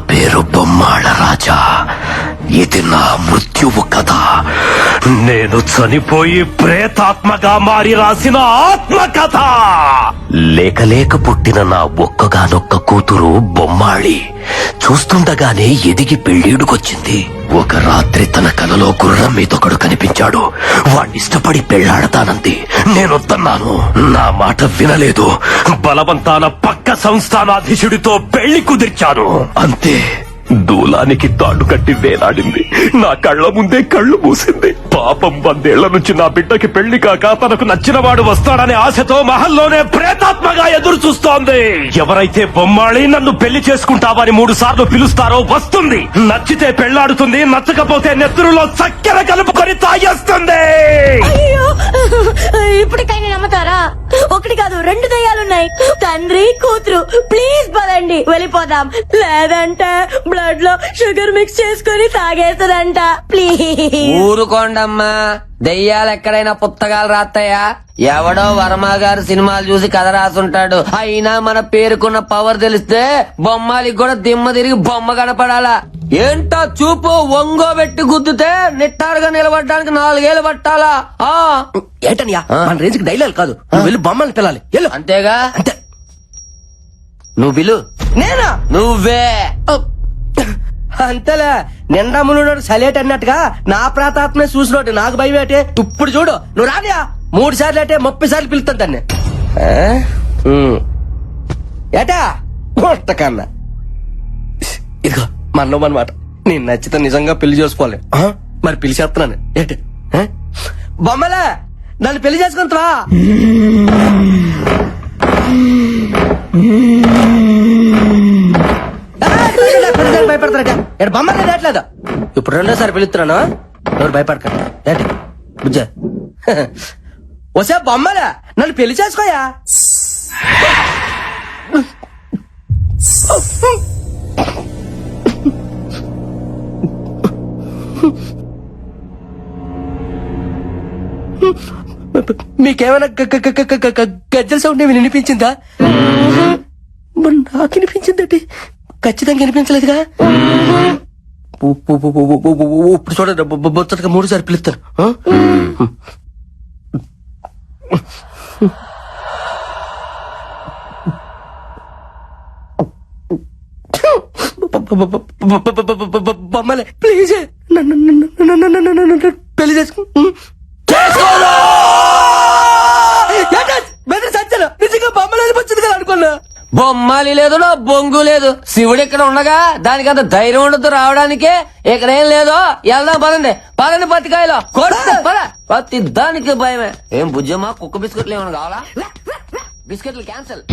పేరు బొమ్మాళ రాజా. ఇది నా మృత్యువు కథ. నేను చనిపోయి ప్రేతాత్మగా మారి రాసిన ఆత్మకథ. లేక పుట్టిన నా ఒక్కగానొక్క కూతురు బొమ్మాళి చూస్తుండగానే ఎదిగి పెళ్ళీడుకొచ్చింది. ఒక రాత్రి తన కలలో గుర్రం మీదొకడు కనిపించాడు. వాణ్ణిష్టపడి పెళ్లాడతానంది. నేనొద్దన్నాను. నా మాట వినలేదు. బలవంతాన పక్క సంస్థానాధీశుడితో పెళ్లి కుదిర్చాను. అంతే, దూలానికి తాడు కట్టి వేలాడింది. నా కళ్ల ముందే కళ్ళు మూసింది. పాపం 100 ఏళ్ల నుంచి నా బిడ్డకి పెళ్లి కాక తనకు నచ్చిన వాడు వస్తాడనే ఆశతో మహల్లోనే ప్రేతాత్మగా ఎదురు చూస్తోంది. ఎవరైతే బొమ్మాళి నన్ను పెళ్లి చేసుకుంటావని 3 సార్లు పిలుస్తారో వస్తుంది. నచ్చితే పెళ్లాడుతుంది, నచ్చకపోతే నెత్తురులో చక్కెర కలుపుకొని తాగేస్తుంది. ఇప్పటికైనా నమ్ముతారా? 1 కాదు 2 దయ్యాలున్నాయి. తండ్రి కూతురు. ప్లీజ్ పదండి వెళ్ళిపోదాం. లేదంటే బ్లడ్ లో షుగర్ మిక్స్ చేసుకుని తాగేస్తుందంట. ప్లీజ్ ఊరుకోండమ్మా. దెయ్యాలు ఎక్కడైనా పుస్తకాలు రాస్తాయా? ఎవడో వర్మ గారు సినిమాలు చూసి కథ రాసుంటాడు. అయినా మన పేరుకున్న పవర్ తెలిస్తే బొమ్మాలికి కూడా దిమ్మ తిరిగి బొమ్మ కనపడాలా? ఏంటో చూపు ఒంగోబెట్టి గుద్దుతే నిట్టారుగా నిలబడడానికి 4 ఏళ్ళు పట్టాలా? ఏంటనియా మన రేంజ్ కి డైలాగ్ కాదు. నువ్వు వెళ్ళి బొమ్మల్ని పిల్లాలి. అంతేగా? అంతే. నువ్వు పిలు. నేనా? నువ్వే. అంతేలే. నిండా మునుడు సలేట్ అన్నట్టుగా నా ప్రాతాత్మే చూసినోటి నాకు భయం ఏంటి? ఇప్పుడు చూడు, నువ్వు రానియా 3 సార్లు అంటే 30 సార్లు పిలుస్తాను దాన్ని. ఏటా కన్నా ఇదిగో మనలో మనమాట. నేను నచ్చితే నిజంగా పెళ్లి చేసుకోవాలి. మరి పెళ్లి చేస్తున్నాను. ఏంటి బొమ్మలే నన్ను పెళ్లి చేసుకుంటావా? భయపడతారట. ఇక్కడ బొమ్మలే రావట్లేదు. ఇప్పుడు 2ోసారి పిలుస్తున్నాను. ఎవరు భయపడకండి. ఏంటి బుజ్జ వసే బొమ్మలే నన్ను పెళ్లి చేసుకోయా? మీకేమైనా గజ్జల సౌండ్ ఏమి వినిపించిందా? మరి నాకు వినిపించిందండి. ఖచ్చితంగా వినిపించలేదుగా. ఇప్పుడు చూడండి, బొచ్చటగా 3 సార్లు పిలుస్తాను. బొమ్మలే ప్లీజ్ పెళ్లి చేసుకో. సత్యాలు నిజంగా బొమ్మలు వచ్చింది కదా అనుకున్నా. బొమ్మాలి లేదు, నా బొంగు లేదు. శివుడు ఇక్కడ ఉండగా దానికి అంత ధైర్యం ఉండదు రావడానికే. ఇక్కడేం లేదో వెళ్దాం పదండి. పదండి పత్తికాయలో పత్తి దానికి భయమే. ఏం బుజ్జమ్మా కుక్క బిస్కెట్లు ఏమైనా కావాలా? బిస్కెట్లు క్యాన్సల్.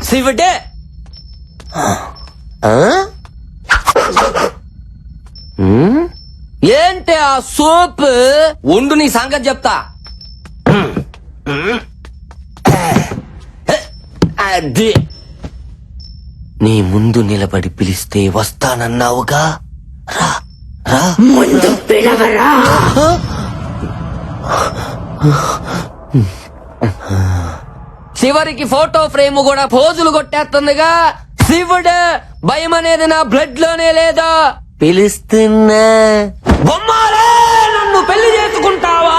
శివుడే ఏంటి ఆ సోప్? ఉండు నీ సంగతి చెప్తా. అది నీ ముందు నిలబడి పిలిస్తే వస్తానన్నావుగా. రా రా ముందు పిలవరా. చివరికి ఫోటో ఫ్రేమ్ కూడా పోజులు కొట్టేస్తుందిగా. శివుడు భయం అనేది నా బ్లడ్ లోనే లేదా? పిలుస్తున్నా. బొమ్మాలే నన్ను పెళ్లి చేసుకుంటావా?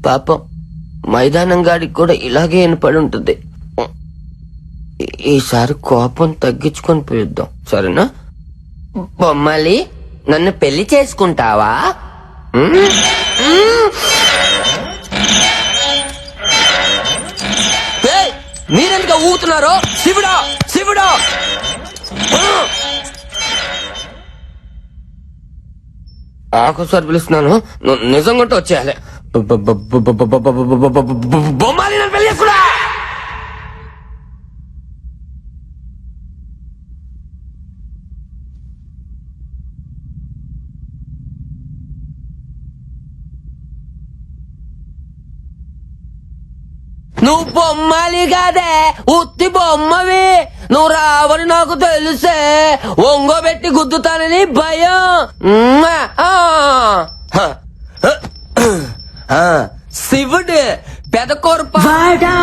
పాపం మైదానం గాడికి కూడా ఇలాగే వినపడి ఉంటుంది. ఈసారి కోపం తగ్గించుకొని పోయిద్దాం, సరేనా? బొమ్మాలి, నన్ను పెళ్లి చేసుకుంటావా? మీరెందుకు ఊగుతున్నారు? శివుడా శివుడా! ఆకోసారి పిలుస్తున్నాను, నిజంగా వచ్చేయాలి. బొమ్మాలి, నన్ను పెళ్లి చేసుకున్నా! నువ్వు బొమ్మాలి కాదే, ఉత్తి బొమ్మవి. నువ్వు రావని నాకు తెలుసే, ఒంగోబెట్టి గుద్దుతానని భయం. శివుడు పెదకొరప వాడా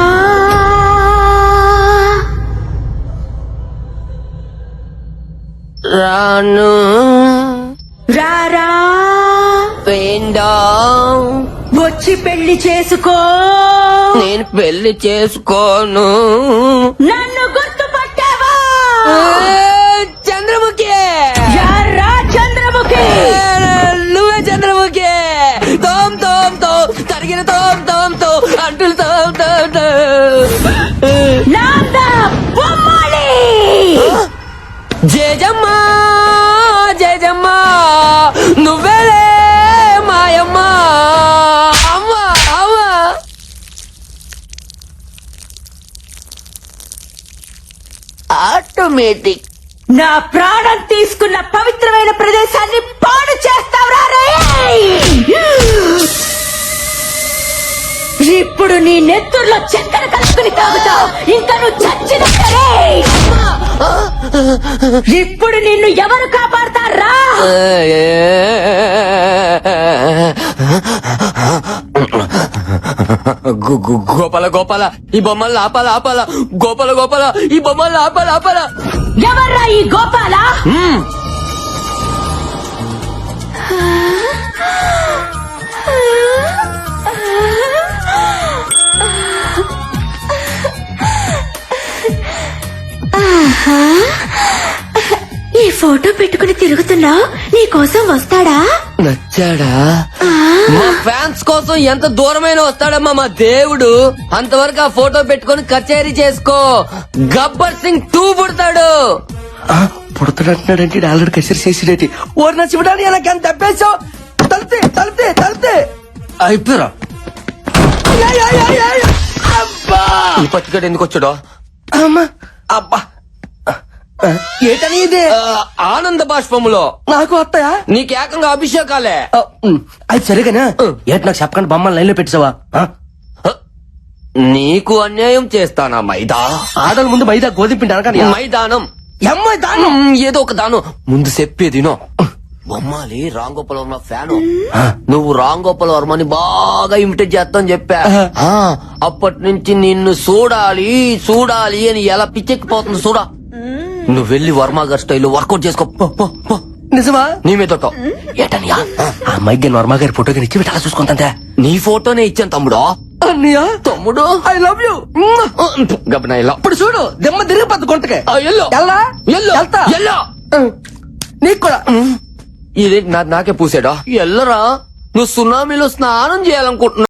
రాను రారా పెండా వచ్చి పెళ్లి చేసుకో. నేను పెళ్లి చేసుకోను. నన్ను గుర్తుపట్టావా? చంద్రముఖి, యారా చంద్రముఖి? నువ్వే చంద్రముఖి. తోమ్ తోమ్ తో తరిగిన తోమ్ తోమ్ తో అంటులు తోమ్ తోమ్ తో. నాంద బొమ్మాలి. జయజమ్మ జయజమ్మ, నువ్వేలే మాయమ్మ. అమ్మా అమ్మా. ఆటోమేటిక్. నా ప్రాణం తీసుకున్న పవిత్రమైన ప్రదేశాన్ని పాడు చేస్తావురా రేయ్! ఇప్పుడు నీ నెత్తుర్లో చక్కెర కలుపుకుని తాగుతావు. ఇంకా నువ్వు చచ్చినట్టే. ఇప్పుడు నిన్ను ఎవరు కాపాడతారా? గోపాల గోపాల, ఈ బొమ్మల్ని ఆపాల ఆపాల. గోపాల గోపాల, ఈ బొమ్మల్ని ఆపాల ఆపాల. ఎవర్రా ఈ గోపాల? ఈ ఫోటో పెట్టుకుని తిరుగుతున్నావు, నీ కోసం వస్తాడా? నచ్చాడా? మా ఫ్యాన్స్ కోసం ఎంత దూరమైన వస్తాడమ్మా మా దేవుడు. అంతవరకు ఆ ఫోటో పెట్టుకుని కచేరీ చేసుకో. గబ్బర్ సింగ్ 2 పుడతాడు. పుడతాడంటున్నాడంటే ఆల్రెడీ కసిరి చేసిడేటి. ఓరి నా శివడాన్ని ఎలా కానీ తప్పేశావు. తలితే తలితే తలితే అయిపోయారా? ఈ పత్తికడు ఎందుకు వచ్చాడో? అమ్మా అబ్బా, ఏటని ఇది? ఆనంద బాష్పములో నాకు వస్తాయా? నీకేకంగా అభిషేకాలే. అది సరిగానా? ఏటి నాకు చెప్పకుండా బొమ్మలు లైన్ లో పెట్టావా? నీకు అన్యాయం చేస్తానా మైదా? ఆడల ముందు మైదా గోధుమ పిండి అనగా మైదానం అమ్మాయి దానం ఏదో ఒక దానం ముందు చెప్పేదినో. బొమ్మాలి రాంగోపాల్ వర్మ ఫ్యాను. నువ్వు రాంగోపాల్ వర్మని బాగా ఇమిటేట్ చేస్తాను చెప్పా. అప్పటి నుంచి నిన్ను చూడాలి చూడాలి అని ఎలా పిచ్చెక్కిపోతుంది చూడా. నువ్వు వెళ్ళి వర్మ గారి స్టైల్లో వర్కౌట్ చేసుకో. నిజమా? నీ మీద ఏటనియా ఆ అమ్మాయికి వర్మ గారి ఫోటో ఇచ్చి అలా చూసుకుంటా. నీ ఫోటోనే ఇచ్చాను తమ్ముడు. అన్నయ్య తమ్ముడు ఐ లవ్ యూ. గబనా ఇలా ఇప్పుడు చూడు దెమ్మ తిరిగిపోద్దు గుంటకి. ఎల్లో ఎల్లా ఎల్లో వెళ్తా. ఎల్లో. నీకు కూడా ఇది నాకే పూసాడా? ఎల్లరా, నువ్వు సునామీలో స్నానం చేయాలనుకుంటున్నా.